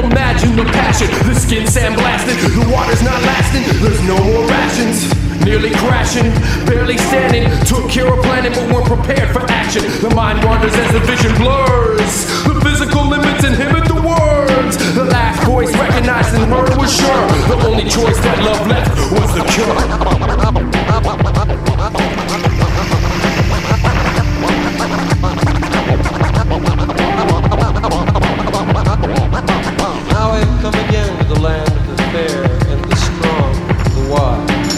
Imagine the passion, the skin sandblasted, the water's not lasting, there's no more rations. Nearly crashing, barely standing, took care of planning but weren't prepared for action. The mind wanders as the vision blurs, the physical limits inhibit the words. The last voice recognized and heard was sure, the only choice that love left was the cure. Now I have come again to the land of the fair and the strong, the wise.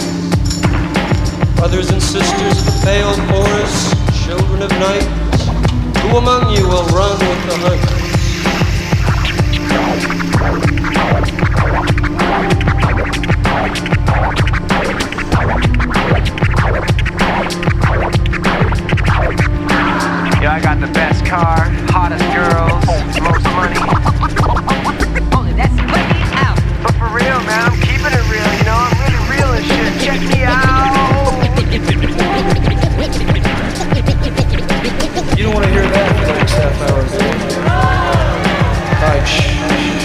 Brothers and sisters of the pale forest, children of night, who among you will run with the hunt? Yeah, I got the best car, hottest girls, most money. Holy, that's played out. But for real, man, I'm keeping it real, you know? I'm really real as shit. Check me out. You don't want to hear that for the next half hour.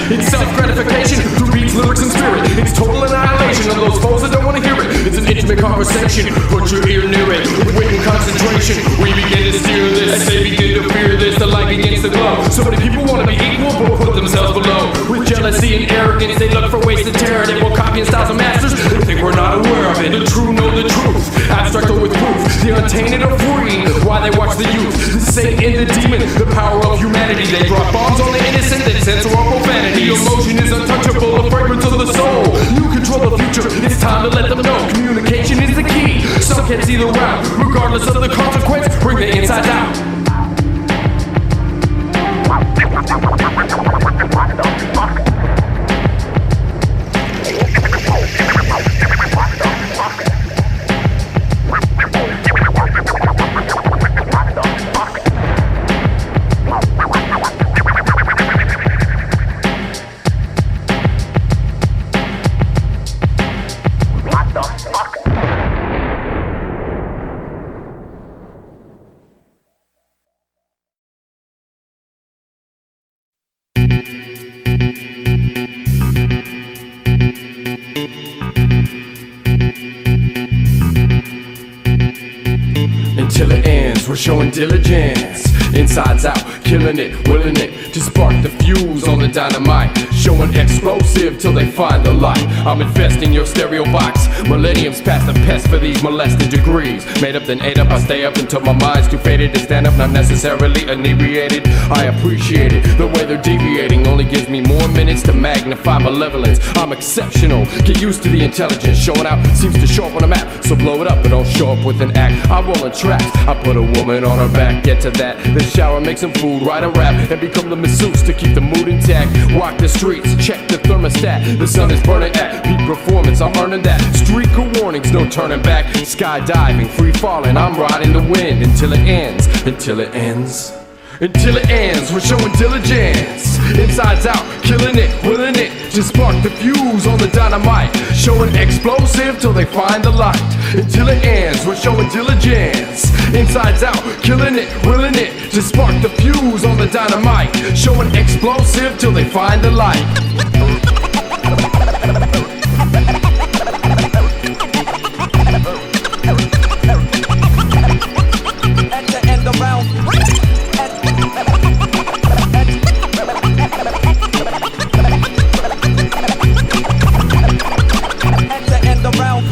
It's self-gratification through beats, lyrics, and spirit. It's total annihilation of those foes that don't want to hear it. It's an intimate conversation. Put your ear near it with weight and concentration. We begin to steer this as they begin to fear this. The light begins to glow. So many people want to be equal but put themselves below. With jealousy and arrogance, they look for ways to tear it. They will copy and styles of masters. They think we're not aware of it. The true know the truth. Abstract or with proof. The untainted are free. Why they watch the youth. The Satan and the demon. The power of humanity. They drop bombs on the innocent. They censor our profanity. The emotion is untouchable, the fragrance of the soul. You control the future, it's time to let them know. Communication is the key, some can't see the route. Regardless of the consequence, bring the inside out. Until it ends, we're showing diligence. Insides out, killing it, willing it to spark the fuse on the dynamite. Showing explosive till they find the light. I'm infesting your stereo box. Millenniums past the pest for these molested degrees. Made up then ate up, I stay up until my mind's too faded to stand up, not necessarily inebriated. I appreciate it, the way they're deviating only gives me more minutes to magnify malevolence. I'm exceptional, get used to the intelligence. Showing out seems to show up on a map, so blow it up but don't show up with an act. I'm rolling tracks, I put a woman on her back, get to that. Then shower, make some food, write a rap, and become the masseuse to keep the mood intact. Walk the streets, check the thermostat. The sun is burning at peak performance, I'm earning that. Streak of warnings, no turning back. Skydiving, free falling, I'm riding the wind until it ends, until it ends. Until it ends, we're showing diligence. Insides out, killing it, willing it. to spark the fuse on the dynamite. Showing explosive till they find the light. Until it ends, we're showing diligence. Insides out, killing it, willing it to spark the fuse on the dynamite. Showing explosive till they find the light. At the end of round.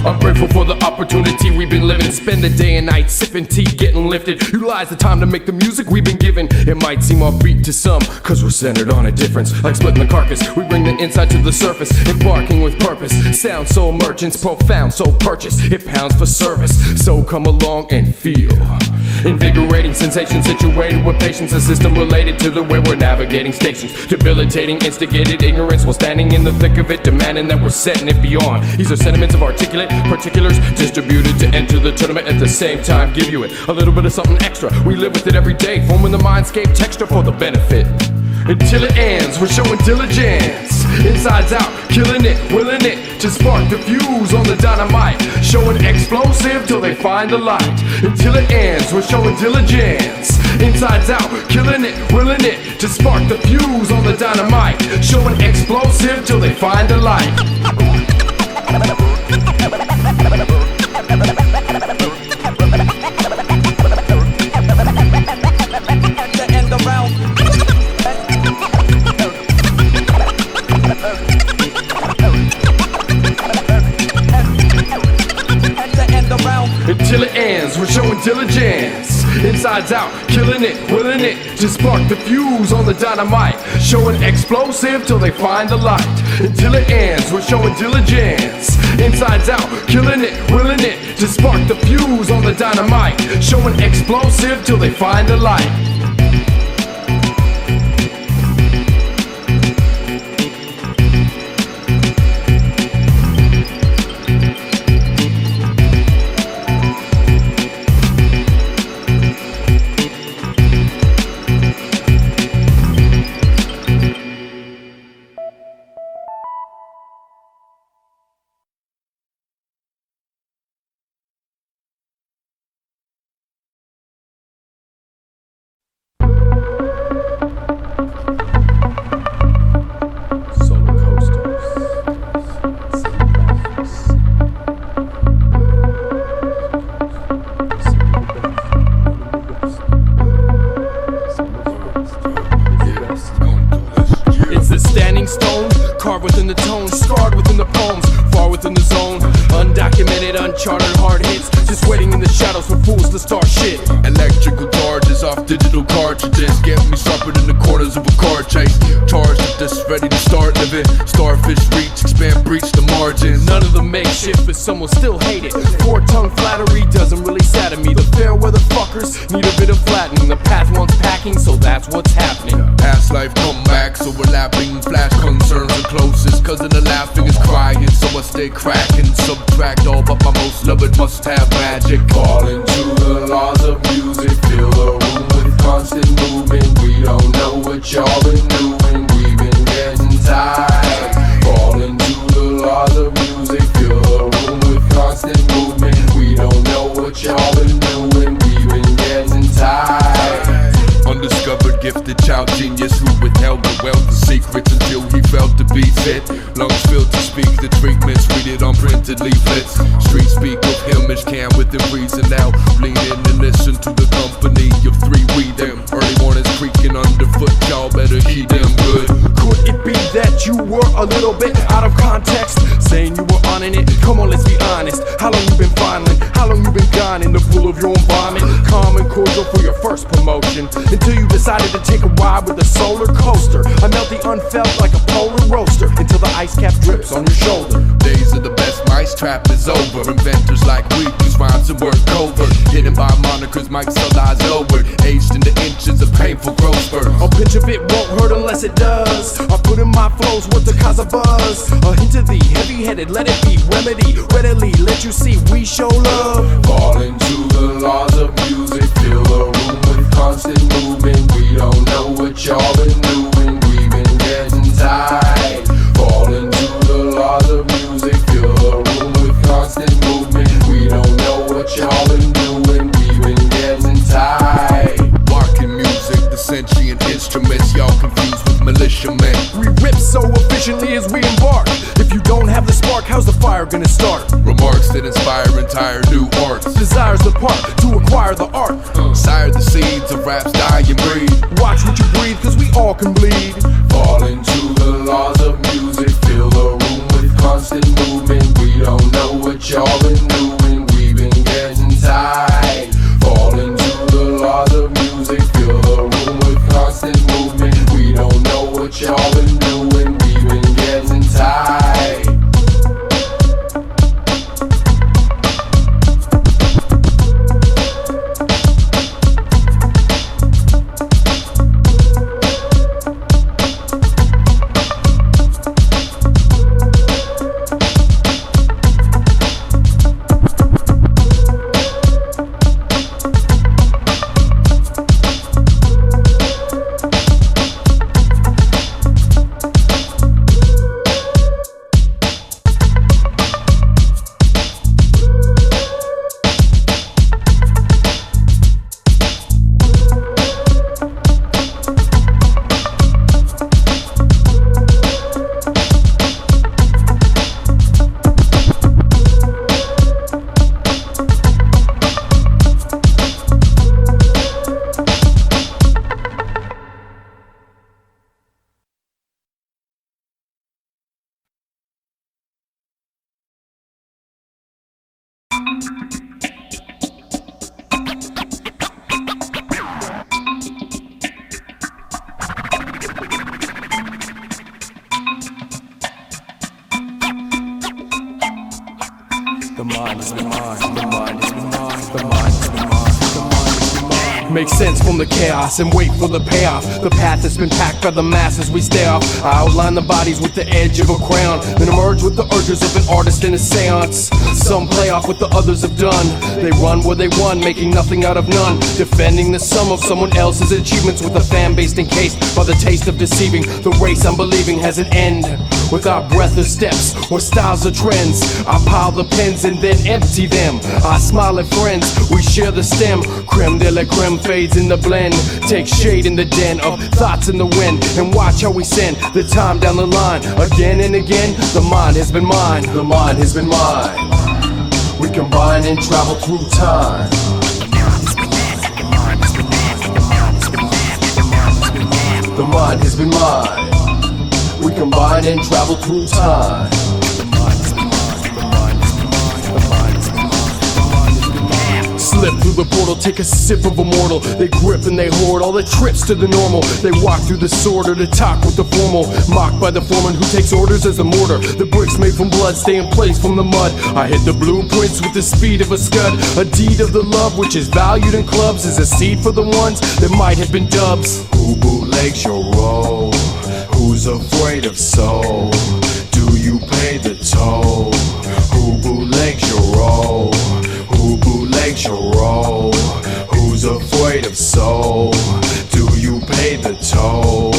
I'm grateful for the opportunity we've been living. Spend the day and night sipping tea, getting lifted. Utilize the time to make the music we've been given. It might seem offbeat to some, cause we're centered on a difference. Like splitting the carcass, we bring the inside to the surface. Embarking with purpose, sound so emergent, profound, so purchased. It pounds for service, so come along and feel. Invigorating sensation situated with patience. A system related to the way we're navigating stations. Debilitating, instigated ignorance while standing in the thick of it, demanding that we're setting it beyond. These are sentiments of articulate particulars distributed to enter the tournament at the same time. Give you it a little bit of something extra. We live with it every day, forming the mindscape texture for the benefit. Until it ends, we're showing diligence. Insides out, killing it, willing it to spark the fuse on the dynamite. Showing explosive till they find the light. Until it ends, we're showing diligence. Insides out, killing it, willing it to spark the fuse on the dynamite. Showing explosive till they find the light. At the end of round. Until it ends, we're showing diligence. Insides out, killing it, willing it to spark the fuse on the dynamite. Showing explosive till they find the light. Until it ends, we're showing diligence. Insides out, killing it, willing it to spark the fuse on the dynamite. Showing explosive till they find the light. Within the tones, scarred within the poems, far within the zone. Undocumented, uncharted hard hits, just waiting in the shadows for fools to start shit. Electrical charges off digital cartridges, get me sharper than the corners of a car chase. Charged with this, ready to start living. Starfish reach, expand, breach the margins. None of them make shift, but some will still hate it. Four-tongue flattery doesn't really sadden me. The fair weather fuckers need a bit of flattening. The path wants packing, so that's what's happening. Past life comebacks, overlapping, flash concerns are closest. Cousin the laughing is crying, so I stay cracking. Subtract all but my most loved must have magic. Fall into the laws of music, fill the room with constant movement. We don't know what y'all been doing, we've been getting tired. Fall into the laws of music, fill the room with constant movement. We don't know what y'all been doing, we've been getting tired. Undiscovered, gifted child genius who withheld the wealth of secrets until he felt to be fit. Lungs filled to speak the treatments, read it on printed leaflets. Street speak of him as can within reason now. Lean in and listen to the company of three we them. Early mornings creaking underfoot, y'all better heed them good. Could it be that you were a little bit out of context? Saying you were on it? Come on, let's be honest. How long you been fondling? How long you been gone in the pool of your own vomit? Calm and cordial for your first promotion, until you decided to take a ride with a solar coaster. I melt the unfelt like a polar roaster, until the ice cap drips on your shoulder. Days of the best mice trap is over. Inventors like we use rhymes and work covert. Hidden by monikers, mics sell lies lowered. Aged in the inches of painful growth spurts. A pinch of it won't hurt unless it does. I put in my flows with the cause of buzz. A hint of the heavy-headed, let it be remedy. Readily let you see we show love. Fall into the laws of music, fill the room with constant movement. We don't know what y'all been doing, we've been getting tired. Fall into patiently as we embark. If you don't have the spark, how's the fire gonna start? Remarks that inspire entire new arts. Desires the part to acquire the art. Sire the seeds of rap's die and breed. Watch what you breathe, cause we all can bleed. Fall into the laws of music, fill the room with constant movement. We don't know what y'all been doing, we've been getting tight. Fall into the laws of music, fill the room with constant movement. We don't know what y'all been doing, we've been getting tight. Make sense from the chaos and wait for the payoff. The path that's been packed by the masses we stay off. I outline the bodies with the edge of a crown, then emerge with the urges of an artist in a seance. Some play off what the others have done. They run where they won, making nothing out of none. Defending the sum of someone else's achievements with a fan base encased by the taste of deceiving. The race I'm believing has an end. Without breath or steps or styles or trends, I pile the pens and then empty them. I smile at friends, we share the stem. Creme de la creme fades in the blend. Take shade in the den of thoughts in the wind, and watch how we send the time down the line. Again and again, the mind has been mine. The mind has been mine. We combine and travel through time. The mind has been mine. We combine and travel through time. Slip through the portal, take a sip of immortal. They grip and they hoard all the trips to the normal. They walk through the sword or to talk with the formal. Mocked by the foreman who takes orders as a mortar. The bricks made from blood stay in place from the mud. I hit the blueprints with the speed of a scud. A deed of the love which is valued in clubs is a seed for the ones that might have been dubs. Who bootlegs your role? Who's afraid of soul? Do you pay the toll? Who bootlegs your role? Who bootlegs your role? Who's afraid of soul? Do you pay the toll?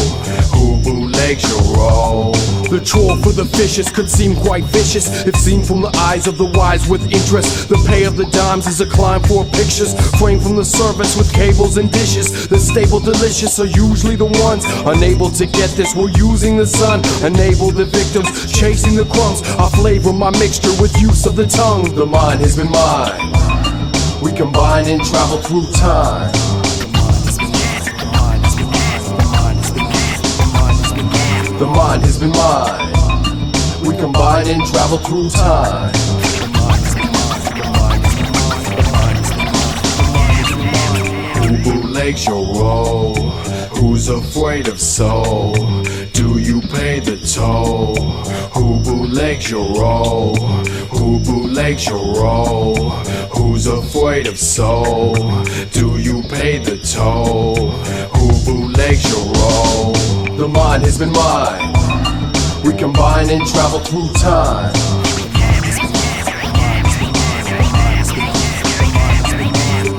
Who bootlegs your role? The troll for the fishes could seem quite vicious if seen from the eyes of the wise with interest. The pay of the dimes is a climb for pictures framed from the servants with cables and dishes. The stable delicious are usually the ones unable to get this. We're using the sun, enable the victims, chasing the crumbs. I flavor my mixture with use of the tongue. The mind has been mine. We combine and travel through time. The mind has been mine. We combine and travel through time. Who bootlegs your role? Who's afraid of soul? Do you pay the toll? Who bootlegs your role? Who bootlegs your role? Who's afraid of soul? Do you pay the toll? Who bootlegs your role? The mind has been mine. We combine and travel through time.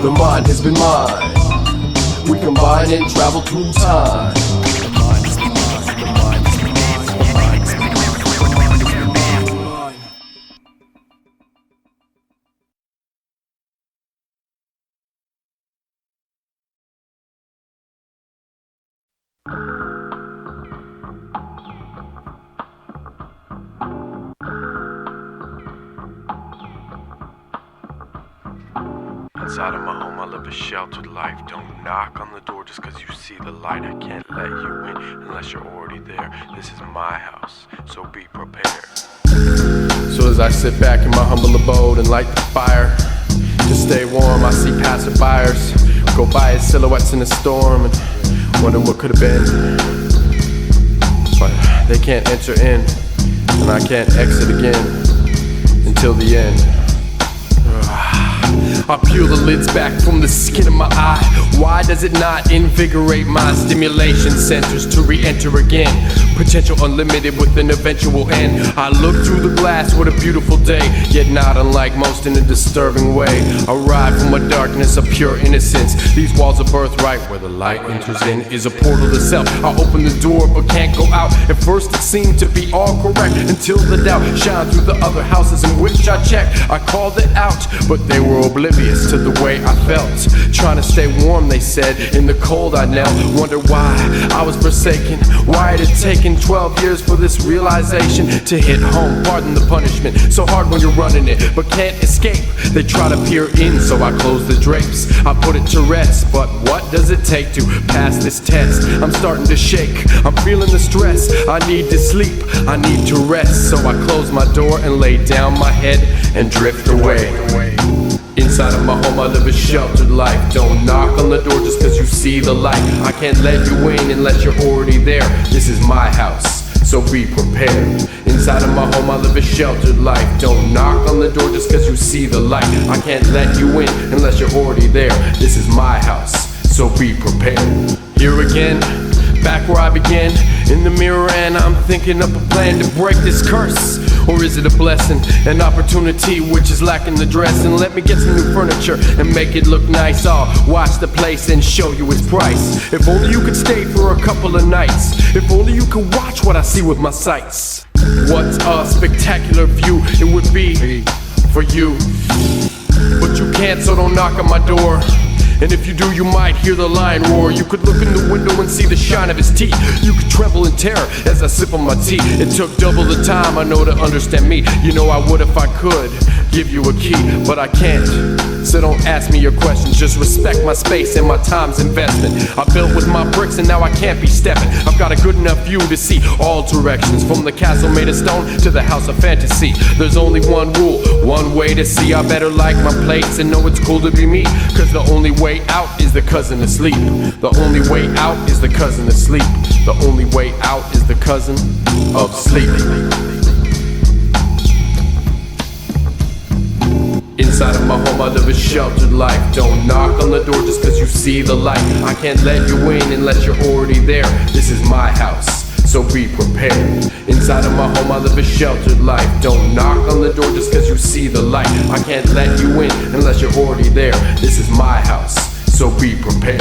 The mind has been mine. We combine and travel through time. Inside of my home I live a sheltered life. Don't knock on the door just cause you see the light. I can't let you in unless you're already there. This is my house, so be prepared. So as I sit back in my humble abode and light the fire, to stay warm I see passerbyers go by as silhouettes in a storm and wonder what could have been. But they can't enter in and I can't exit again until the end. I peel the lids back from the skin of my eye. Why does it not invigorate my stimulation centers to re-enter again? Potential unlimited with an eventual end. I look through the glass, what a beautiful day, yet not unlike most in a disturbing way. I ride from a darkness of pure innocence. These walls of birthright where the light enters in is a portal to self. I open the door but can't go out. At first it seemed to be all correct until the doubt shined through the other houses in which I checked. I called it out, but they were oblivious to the way I felt. Trying to stay warm, they said, in the cold I knelt. Wonder why I was forsaken, why it had taken 12 years for this realization to hit home. Pardon the punishment, so hard when you're running it but can't escape. They try to peer in, so I close the drapes. I put it to rest, but what does it take to pass this test? I'm starting to shake, I'm feeling the stress. I need to sleep, I need to rest. So I close my door and lay down my head and drift away. Inside of my home I live a sheltered life. Don't knock on the door just cause you see the light. I can't let you in unless you're already there. This is my house, so be prepared. Inside of my home I live a sheltered life. Don't knock on the door just cause you see the light. I can't let you in unless you're already there. This is my house, so be prepared. Here again, back where I began, in the mirror, and I'm thinking up a plan to break this curse. Or is it a blessing, an opportunity which is lacking the dress? And let me get some new furniture and make it look nice. I'll watch the place and show you its price. If only you could stay for a couple of nights. If only you could watch what I see with my sights. What a spectacular view it would be for you. But you can't, so don't knock on my door. And if you do, you might hear the lion roar. You could look in the window and see the shine of his teeth. You could tremble in terror as I sip on my tea. It took double the time, I know, to understand me. You know I would if I could give you a key, but I can't. So don't ask me your questions, just respect my space and my time's investment. I built with my bricks and now I can't be stepping. I've got a good enough view to see all directions, from the castle made of stone to the house of fantasy. There's only one rule, one way to see. I better like my place and know it's cool to be me, cause the only way out is the cousin asleep. The only way out is the cousin asleep. The only way out is the cousin of sleep. Inside of my home I live a sheltered life. Don't knock on the door just cause you see the light. I can't let you in unless you're already there. This is my house, so be prepared. Inside of my home I live a sheltered life. Don't knock on the door just cause you see the light. I can't let you in unless you're already there. This is my house, so be prepared.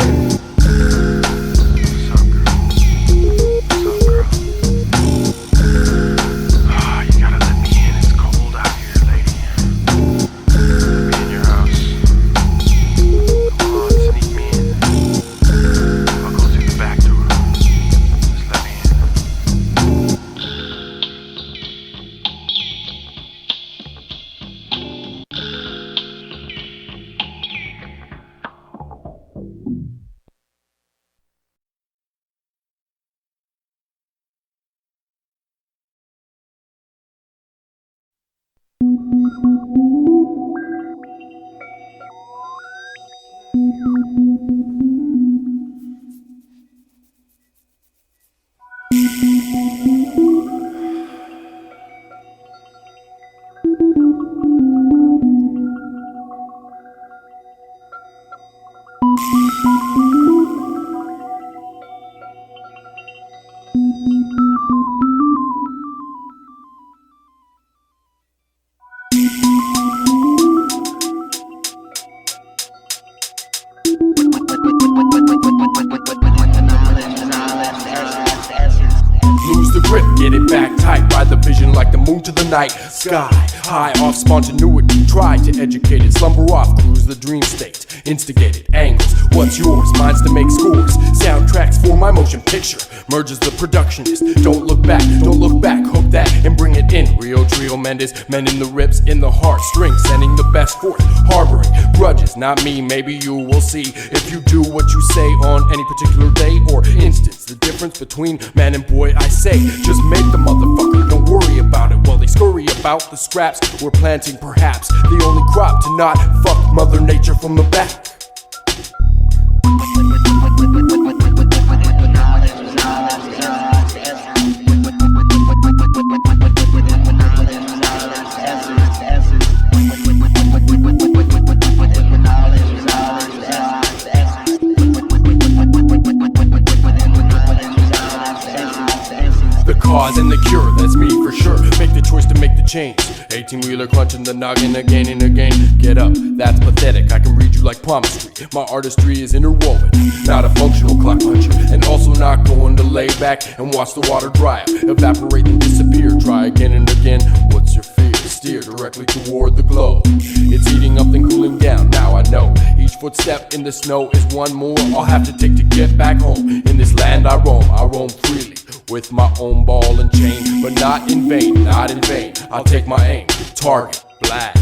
Get it back tight, ride the vision like the moon to the night sky. High off spontaneity, try to educate it. Slumber off, cruise the dream state. Instigated angles, what's yours? Mine's to make scores. Soundtracks for my motion picture. merges the productionist. Don't look back, hook that and bring it in. Rio Trio Mendes, mending the rips in the heartstrings, sending the best forth, harboring grudges. Not me, maybe you will see if you do what you say on any particular day or instance. The difference between man and boy, I say, just make the motherfucker, don't worry about it while they scurry about the scraps we're planting. Perhaps the only crop to not fuck Mother Nature from the back. Cause and the cure, that's me for sure. Make the choice to make the change. 18-wheeler clutching the noggin again and again. Get up, that's pathetic. I can read you like palmistry. My artistry is interwoven, not a functional clock puncher. And also not going to lay back and watch the water dry up, evaporate and disappear. Try again and again. What's your fear? Steer directly toward the glow. It's heating up and cooling down. Now I know each footstep in the snow is one more I'll have to take to get back home. In this land I roam freely with my own ball and chain, but not in vain, not in vain. I'll take my aim, target, blast.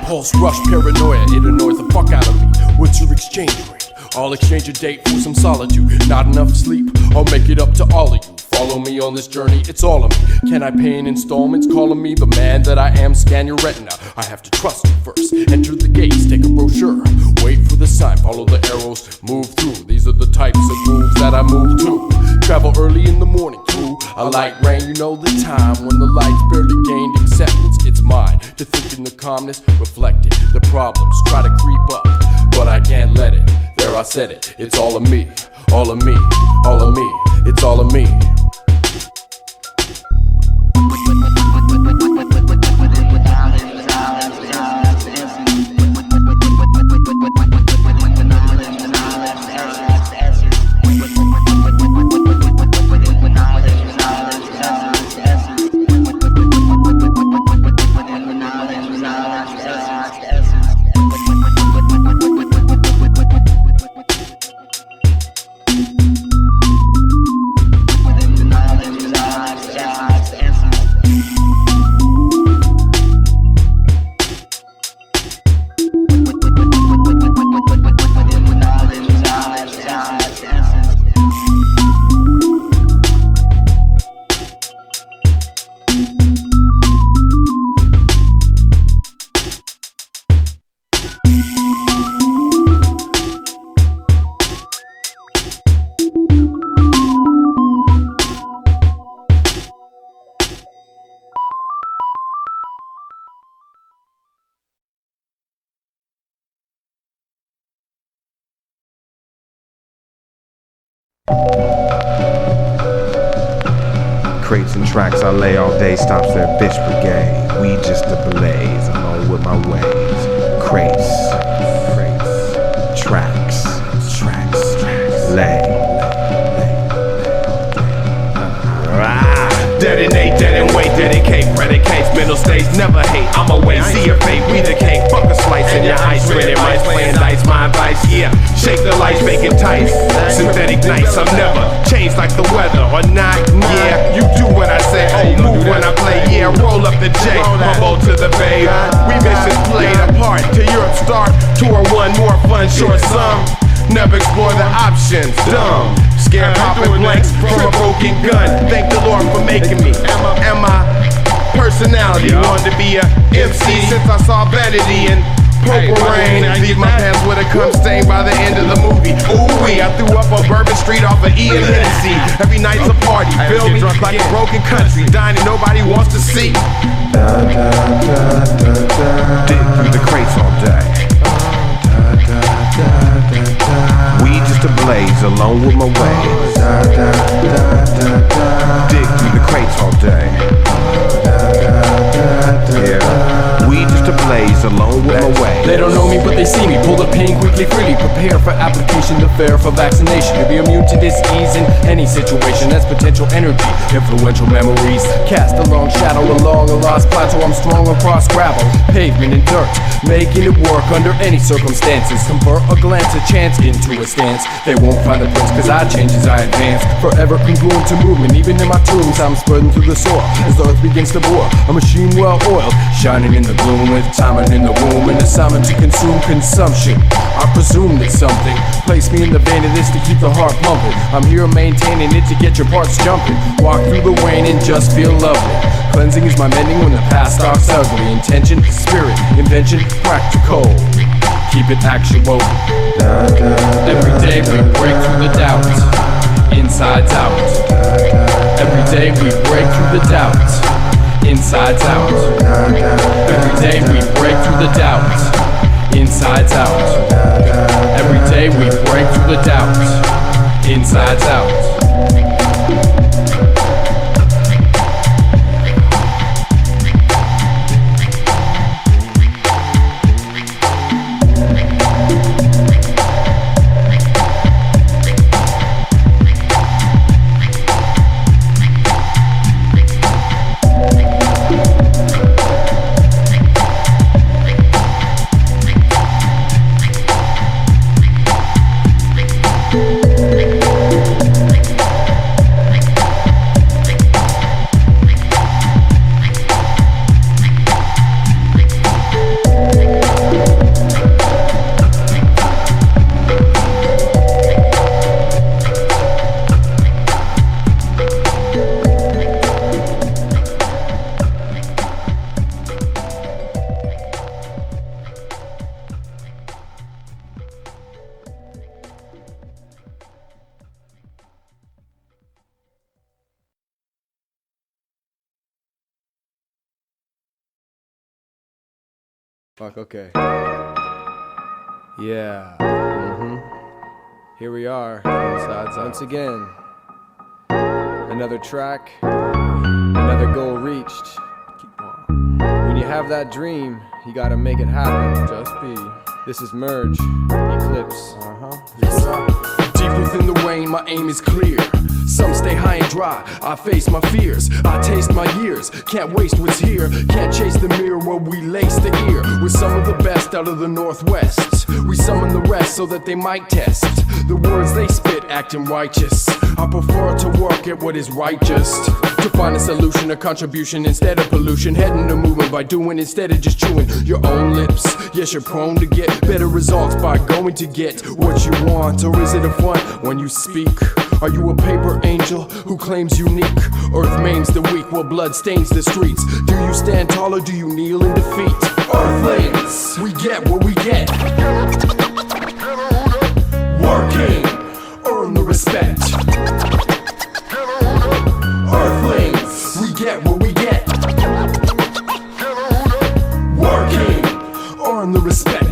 Pulse rush paranoia, it annoys the fuck out of me. What's your exchange rate? I'll exchange a date for some solitude. Not enough sleep, I'll make it up to all of you. Follow me on this journey, it's all of me. Can I pay in installments? Calling me the man that I am. Scan your retina, I have to trust you first. Enter the gates, take a brochure. Wait for the sign, follow the arrows, move through. These are the types of moves that I move to. Travel early in the morning through a light rain. You know the time when the light's barely gained acceptance. It's mine to think in the calmness, reflecting the problems try to creep up, but I can't let it. There I said it, it's all of me, all of me, all of me, it's all of me. Crates and tracks I lay all day stops their bitch brigade. We just a blaze, I'm on with my ways. Crates, tracks, lay. Detonate, dead and wait, dedicate, predicates, mental states, never hate. I'm away, see your fate, we the king. Fuck a slice in your ice, grinning mice, playing dice, my advice, yeah. Shake the lights, make it tight. Synthetic nights, I'm never changed like the weather or not. Yeah, you do what I say, oh, move when I play, yeah. Roll up the J, humble to the bay. We missions played apart till Europe start. Tour one, more fun, short sum. Never explore the options, dumb. Scared popping blanks from a broken gun. Thank the Lord for making me. Am I personality? Wanted to be a MC since I saw Vanity and Purple Rain. Leave my pants with a cum stain by the end of the movie. Ooh-wee, I threw up on Bourbon Street off of E and Hennessy. Every night's a party, feel me? Like a broken country, dying and nobody wants to see. Dig through the crates all day. We just a blaze alone with my ways. Dig through the crates all day. Yeah. nation, the fare for vaccination. To be immune to disease in any situation. That's potential energy, influential memories. Cast a long shadow along a lost plateau. I'm strong across gravel, pavement and dirt, making it work under any circumstances. Convert a glance, a chance into a stance. They won't find the prince cause I change as I advance. Forever congruent to movement, even in my tombs I'm spreading through the soil as the earth begins to bore. A machine well oiled, shining in the gloom with timing in the womb. An assignment to consume consumption. I presume that something placed me in the vein of this to keep the heart pumping. I'm here maintaining it to get your parts jumping. Walk through the rain and just feel lovely. Cleansing is my mending when the past starts ugly. Intention, spirit, invention, practical. Keep it actual. Every day we break through the doubt, insides out. Every day we break through the doubt, insides out. Every day we break through the doubt, insides out. Every day we break through the doubt, insides out. Fuck, okay. Yeah. Here we are. Once again. Another track. Another goal reached. When you have that dream, you gotta make it happen. Just be. This is Merge. Eclipse. Deep within the rain, my aim is clear. Some stay high and dry, I face my fears. I taste my years, can't waste what's here. Can't chase the mirror where we lace the ear. We're some of the best out of the Northwest. We summon the rest so that they might test the words they spit, acting righteous. I prefer to work at what is righteous, to find a solution, a contribution instead of pollution. Heading to movement by doing instead of just chewing your own lips. Yes, you're prone to get better results by going to get what you want. Or is it a front when you speak? Are you a paper angel who claims unique? Earth maims the weak while blood stains the streets. Do you stand tall or do you kneel in defeat? Earthlings, we get what we get. Working, earn the respect. Earthlings, we get what we get. Working, earn the respect.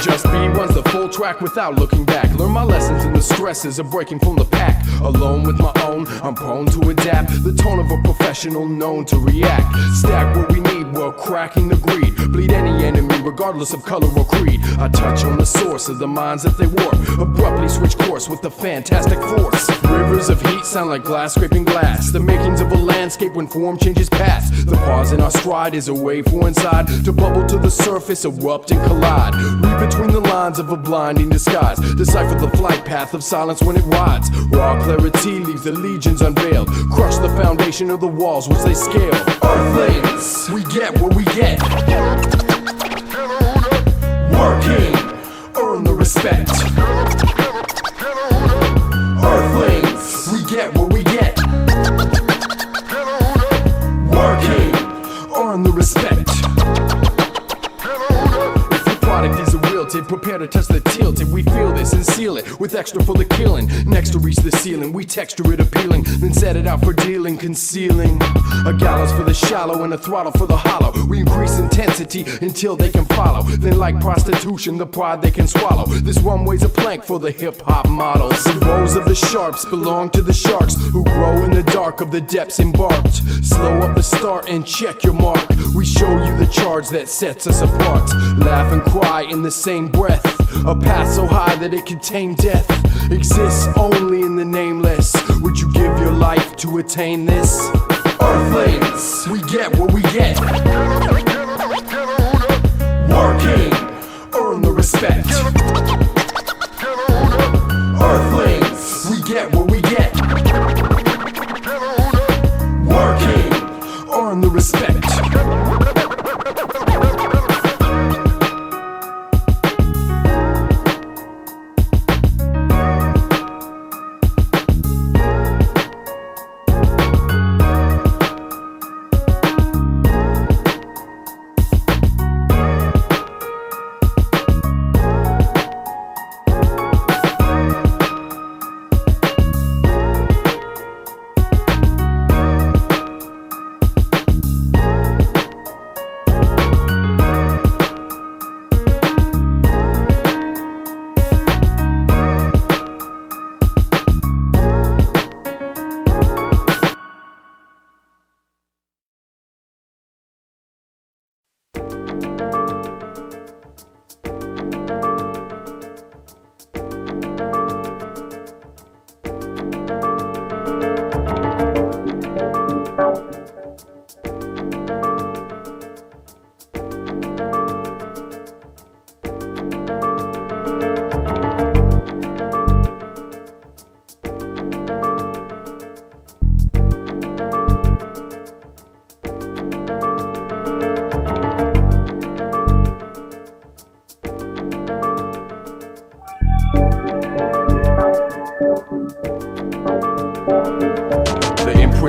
Just be runs the full track without looking back. Learn my lessons in the stresses of breaking from the pack. Alone with my own, I'm prone to adapt. The tone of a professional known to react. Stack what we need while cracking the greed. Bleed any enemy regardless of color or creed. I touch on the source of the minds that they warp. Abruptly switch course with a fantastic force. Rivers of heat sound like glass scraping glass. The makings of a landscape when form changes past. The pause in our stride is a way for inside to bubble to the surface, erupt and collide. Read between the lines of a blinding disguise. Decipher the flight path of silence when it rides. Raw clarity leaves the legions unveiled. Crush the foundation of the walls which they scale. Earthlings, we get what we get. Working, earn the respect. Earthlings, we get what we get. Working, earn the respect. If your product is a wilted, prepare to touch the tilted. We feel this and seal it with extra for the killing. Next to reach the ceiling, we texture it appealing, then set it out for dealing, concealing. A gallows for the shallow and a throttle for the hollow. We increase intensity until they can follow. Then like prostitution, the pride they can swallow. This runway's a plank for the hip-hop models. The rows of the sharps belong to the sharks who grow in the dark of the depths embarked. Slow up the start and check your mark. We show you the charge that sets us apart. Laugh and cry in the same breath. A path so high that it can tame death exists only in the nameless. Would you give your life to attain this? Earthlings, we get what we get. Working, earn the respect. Earthlings, we get what we get. Working, earn the respect.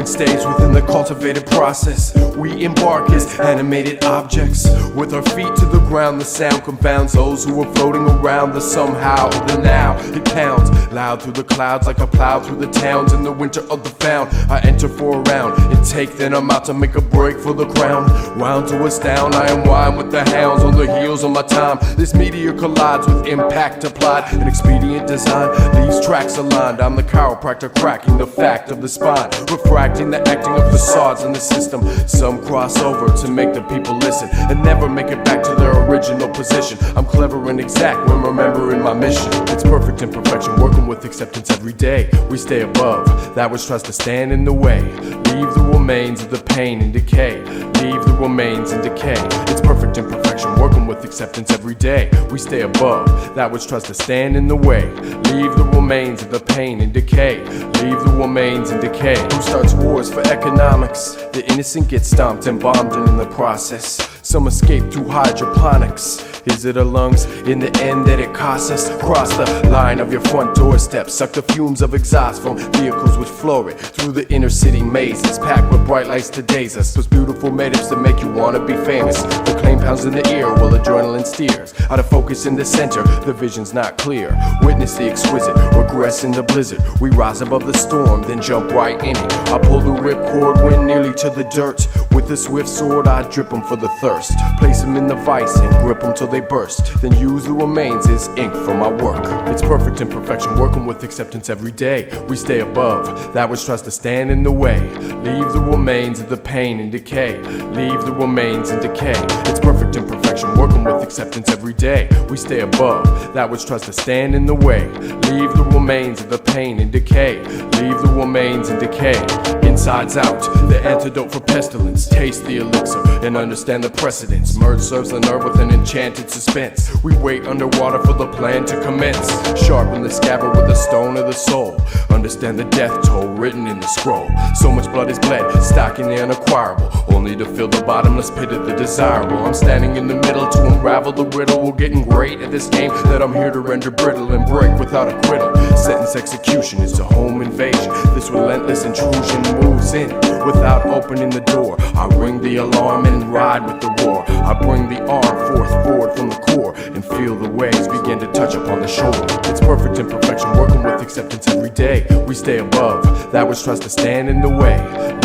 Stays within the cultivated process. We embark as animated objects. With our feet to the ground, the sound confounds those who are floating around the somehow, the now. It pounds loud through the clouds like a plow through the towns in the winter of the found. I enter for a round and take, then I'm out to make a break for the crown. Round to astound, I am wine with the hounds on the heels of my time. This meteor collides with impact applied. An expedient design, these tracks aligned. I'm the chiropractor cracking the fact of the spine, refracting the acting of facades in the system. Some cross over to make the people listen and never make it back to their original position. I'm clever and exact when remembering my mission. It's perfect imperfection, working with acceptance every day. We stay above that which tries to stand in the way. Leave the remains of the pain and decay. Leave the remains in decay. It's perfect imperfection, working with acceptance every day. We stay above that which tries to stand in the way. Leave the remains of the pain and decay. Leave the remains in decay. Who starts wars for economics? The innocent get stomped and bombed in the process. Some escape through hydroponics. Is it our lungs in the end that it costs us? Cross the line of your front doorstep. Suck the fumes of exhaust from vehicles which floor it through the inner city mazes, packed with bright lights to daze us. Those beautiful medics that make you wanna be famous. The claim pounds in the ear while adrenaline steers out of focus in the center. The vision's not clear. Witness the exquisite regress in the blizzard. We rise above the storm, then jump right in it. I pull the ripcord, went nearly to the dirt. With a swift sword, I drip them for the thirst. Place them in the vice and grip them till they burst. Then use the remains as ink for my work. It's perfect imperfection, working with acceptance every day. We stay above that which tries to stand in the way. Leave the remains of the pain and decay. Leave the remains in decay. It's perfect imperfection, working with acceptance every day. We stay above that which tries to stand in the way. Leave the remains of the pain and decay. Leave the remains in decay. Insides out, the antidote for pestilence. Taste the elixir and understand the precedence. Merge serves the nerve with an enchanted suspense. We wait underwater for the plan to commence. Sharpen the scabbard with the stone of the soul. Understand the death toll written in the scroll. So much blood is bled, stocking the unacquirable, only to fill the bottomless pit of the desirable. I'm standing in the middle to unravel the riddle. We're getting great at this game that I'm here to render brittle and break without acquittal. Sentence execution is a home invasion. This relentless intrusion moves in without opening the door. I ring the alarm and ride with the roar. I bring the arm forward from the core and feel the waves begin to touch upon the shore. It's perfect imperfection, working with acceptance every day. We stay above that which tries to stand in the way.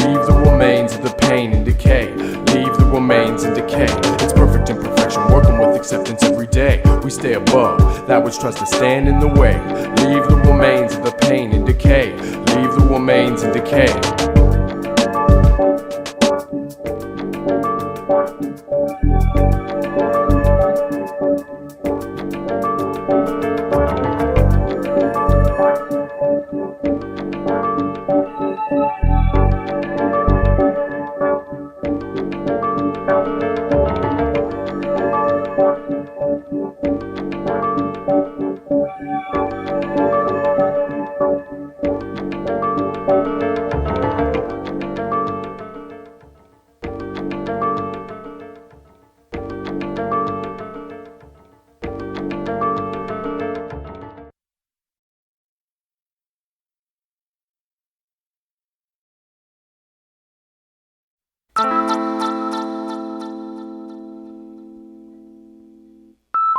Leave the remains of the pain and decay. Leave the remains in decay. It's perfect imperfection, working with acceptance every day. We stay above that which tries to stand in the way. Leave the remains of the pain and decay. Leave the remains in decay.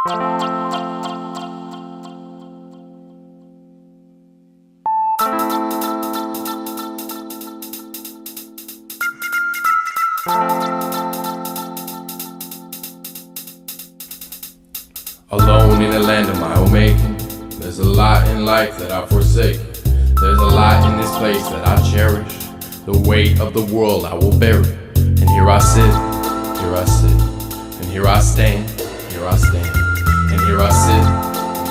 Alone in a land of my own making. There's a lot in life that I forsake. There's a lot in this place that I cherish. The weight of the world I will bear it. And here I sit, here I sit. And here I stand, here I stand. And here I sit,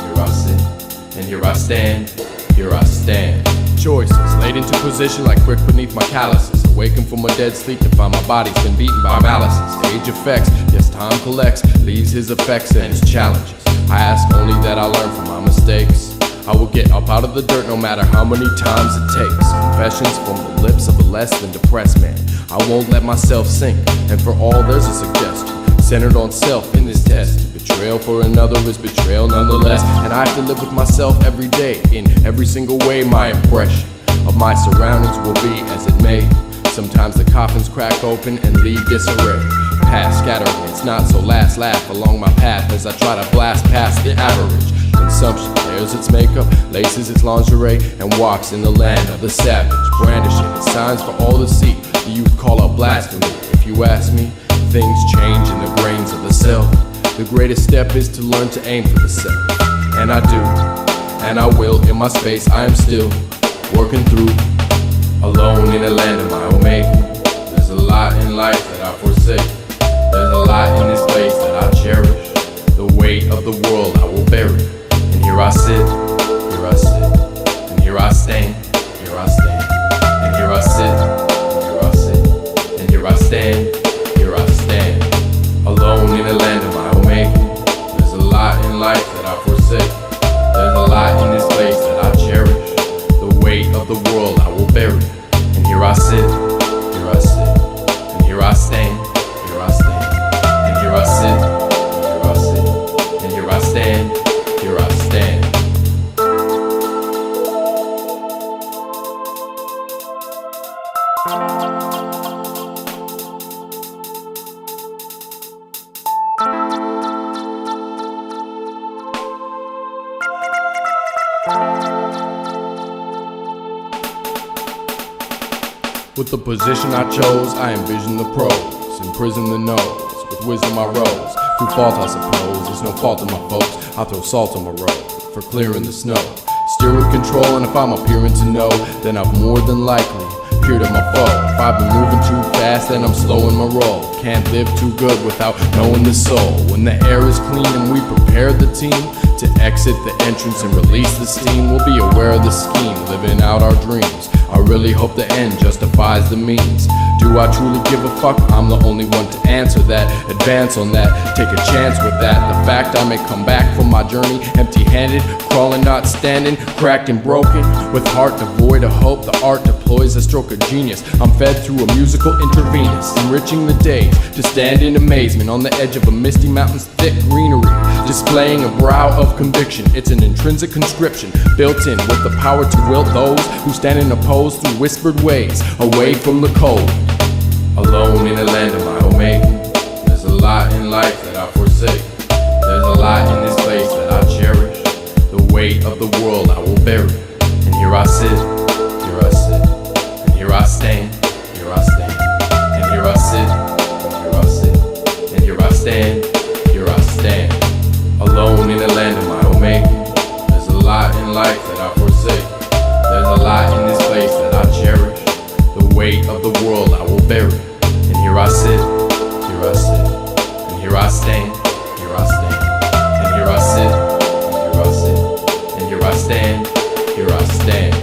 here I sit. And here I stand, here I stand. Choices laid into position like brick beneath my calluses. Awaken from a dead sleep to find my body's been beaten by malices. Age effects, yes, time collects, leaves his effects and his challenges. I ask only that I learn from my mistakes. I will get up out of the dirt no matter how many times it takes. Confessions from the lips of a less than depressed man. I won't let myself sink, and for all there's a suggestion centered on self in this test. Betrayal for another is betrayal nonetheless, and I have to live with myself every day. In every single way, my impression of my surroundings will be as it may. Sometimes the coffins crack open and leave disarray. Past scattering, it's not so last laugh along my path as I try to blast past the average. Consumption tears its makeup, laces its lingerie, and walks in the land of the savage. Brandishing its signs for all to see, the youth call out blasphemy. If you ask me, things change in the grains of the self. The greatest step is to learn to aim for the self. And I do, and I will. In my space I am still working through. Alone in a land of my own making. There's a lot in life that I forsake. There's a lot in this place that I cherish. The weight of the world I will bear it. And here I sit, here I sit. And here I stand, here I stand. And here I sit, here I sit. And here I stand, here I stand. Alone in a land of my own making. There's a lot in life that I forsake. There's a lot in this place that I cherish. The weight of the world I will bear it. And here I sit, here I sit. And here I stand, here I stand. And here I sit, here I sit. And here I stand, here I stand. With the position I chose, I envision the pros, imprison the nose. With wisdom I rose, through fault I suppose. There's no fault in my folks, I throw salt on my road for clearing the snow. Steer with control, and if I'm appearing to know, then I've more than likely peered at my foe. If I've been moving too fast, then I'm slowing my roll. Can't live too good without knowing the soul. When the air is clean and we prepare the team to exit the entrance and release the steam, we'll be aware of the scheme, living out our dreams. I really hope the end justifies the means. Do I truly give a fuck? I'm the only one to answer that. Advance on that, take a chance with that. The fact I may come back from my journey empty-handed, crawling, not standing, cracked and broken, with heart devoid of hope. The art deploys a stroke of genius. I'm fed through a musical intravenous, enriching the days to stand in amazement on the edge of a misty mountain's thick greenery, displaying a brow of conviction. It's an intrinsic conscription built in with the power to will those who stand and oppose through whispered ways, away from the cold. Alone in a land of my own making. There's a lot in life that I forsake. There's a lot in this place that I cherish. The weight of the world I will bear it. And here I sit, here I sit. And here I stand, here I stand. And here I sit, here I sit. And here I stand, here I stand. Alone in a land of my own making. There's a lot in life that I forsake. There's a lot in this place that I cherish. The weight of the world I will bear it. And here I sit, here I sit. And here I stand, here I stand. And here I sit, here I sit. And here I stand, here I stand.